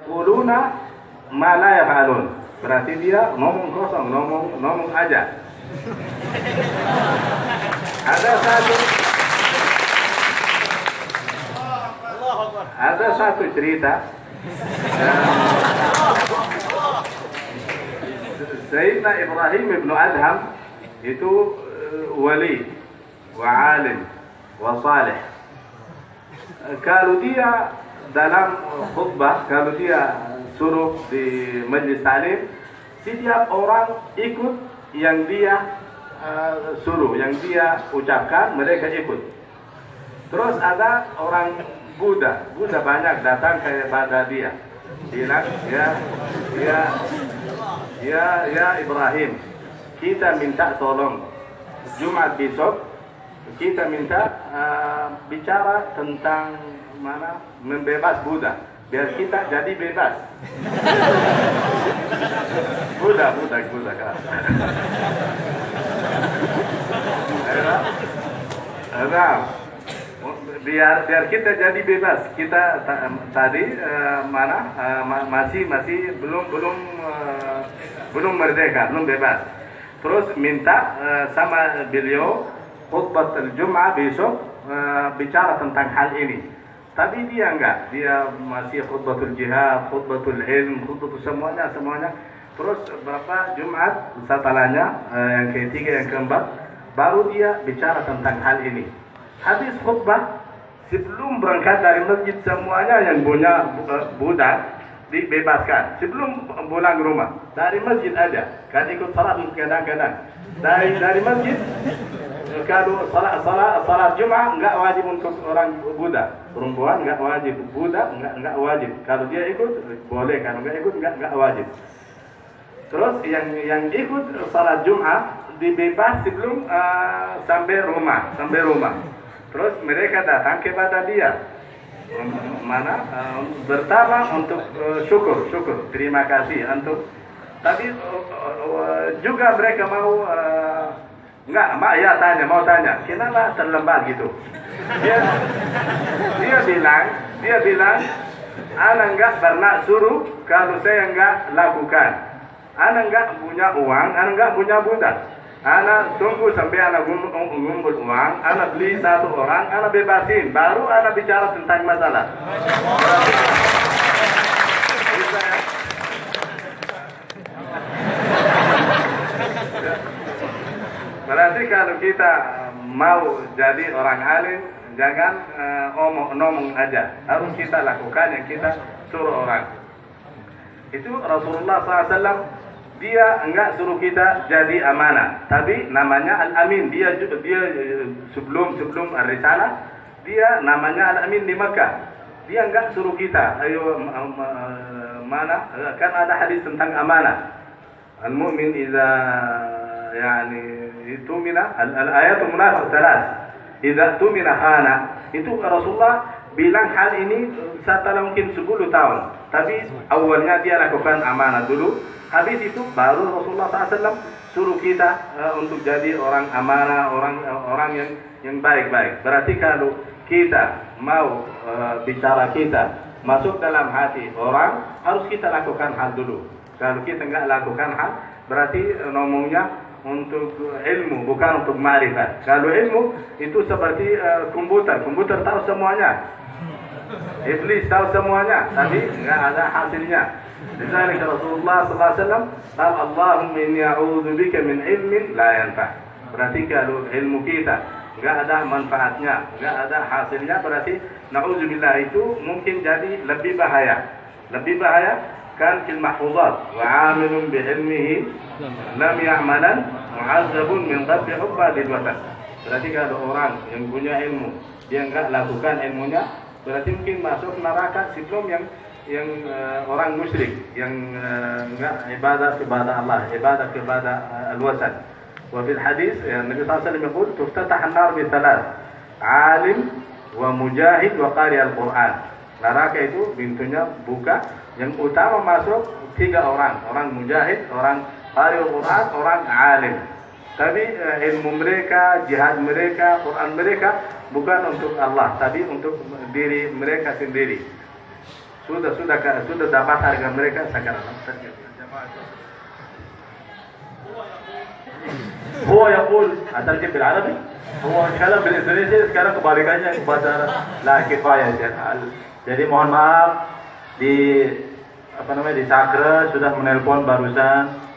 Kuluna ma la yaf'alun. Berarti dia ngomong kosong, ngomong aja. Ada satu cerita. Sayyidina Ibrahim ibn Adham itu wali wa alim wa salih. Kalau dia dalam khutbah, kalau dia suruh di majlis taklim, setiap orang ikut yang dia suruh, yang dia ucapkan, mereka ikut. Terus ada orang Buddha banyak datang kepada dia, bilang, ya Ibrahim, kita minta tolong Jumat besok kita minta bicara tentang mana membebas Buddha, biar kita jadi bebas. Buddha kan. Biar kita jadi bebas. Kita tadi masih belum merdeka, belum bebas. Terus minta sama beliau khutbah Jumat besok bicara tentang hal ini. Tapi dia enggak, dia masih khutbatul jihad, khutbatul ilm, khutbatul semuanya. Terus berapa Jumat setelahnya, yang ketiga, yang keempat, baru dia bicara tentang hal ini. Habis khutbah, sebelum berangkat dari masjid, semuanya yang punya budak dibebaskan. Sebelum pulang ke rumah, dari masjid aja, kan ikut salat kadang-kadang. Dari masjid, kalau salat Jumat enggak wajib untuk orang Buddha, perempuan enggak wajib, Buddha enggak wajib. Kalau dia ikut boleh, kalau enggak ikut enggak wajib. Terus yang ikut salat Jumat dibebas sebelum sampai rumah. Terus mereka datang kepada dia, pertama untuk syukur, terima kasih untuk. Tapi juga mereka mau mau tanya, kenapa terlambat gitu? Dia bilang, ana enggak pernah suruh kalau saya enggak lakukan. Ana enggak punya uang, ana enggak punya budak. Ana tunggu sampai ana ngumpul uang, ana beli satu orang, ana bebasin, baru ana bicara tentang masalah. Berarti kalau kita mau jadi orang alim, jangan ngomong aja. Harus kita lakukan yang kita suruh orang. Itu Rasulullah SAW, dia enggak suruh kita jadi amanah, tapi namanya Al-Amin. Dia sebelum Ar-Risalah, dia namanya Al-Amin di Makkah. Dia enggak suruh kita, ayo mana? Kan ada hadis tentang amanah. Al-mu'min idza tumina, al-ayatul munafiq salas. Idza tumina khana. Itu Rasulullah bilang hal ini setelah mungkin 10 tahun. Tapi awalnya dia lakukan amanah dulu. Habis itu baru Rasulullah SAW suruh kita untuk jadi orang amanah, orang yang baik-baik. Berarti kalau kita mau bicara kita masuk dalam hati orang, harus kita lakukan hal dulu. Kalau kita enggak lakukan hal, berarti ngomongnya untuk ilmu, bukan untuk ma'rifat. Kalau ilmu itu seperti komputer tahu semuanya. Iblis tahu semuanya, tapi enggak ada hasilnya. Lidzalika Rasulullah sallallahu alaihi wasallam qala Allahumma inni a'udzu bika min ilmin la yanfa'. Berarti kalau ilmu kita enggak ada manfaatnya, enggak ada hasilnya, berarti na'udzubillah itu mungkin jadi lebih bahaya. Kan fil mahfuzat wa 'amilun bi ilmihi lam ya'malan mu'azzabun min dhabbi ubadil watan. Berarti kalau orang yang punya ilmu dia enggak lakukan ilmunya, berarti mungkin masuk neraka sebelum yang orang musyrik yang enggak ibadah kepada Allah, ibadah kepada al-wasan. Wa fil hadis Nabi sallallahu alaihi wasallam yaqul tuftatah an-nar bi thalath, alim wa mujahid wa qari al-Qur'an. Neraka itu pintunya buka, yang utama masuk 3 orang mujahid, orang qari al-Qur'an, orang alim. Tapi ilmu mereka, jihad mereka, Quran mereka bukan untuk Allah, tapi untuk diri mereka sendiri. sudah dapat harga mereka sekarang. هو يقول أترجم بالعربي هو kalau بالإندونيسي sekarang kebalikannya bahasa la kifayah. Jadi mohon maaf di di Sakra sudah menelpon barusan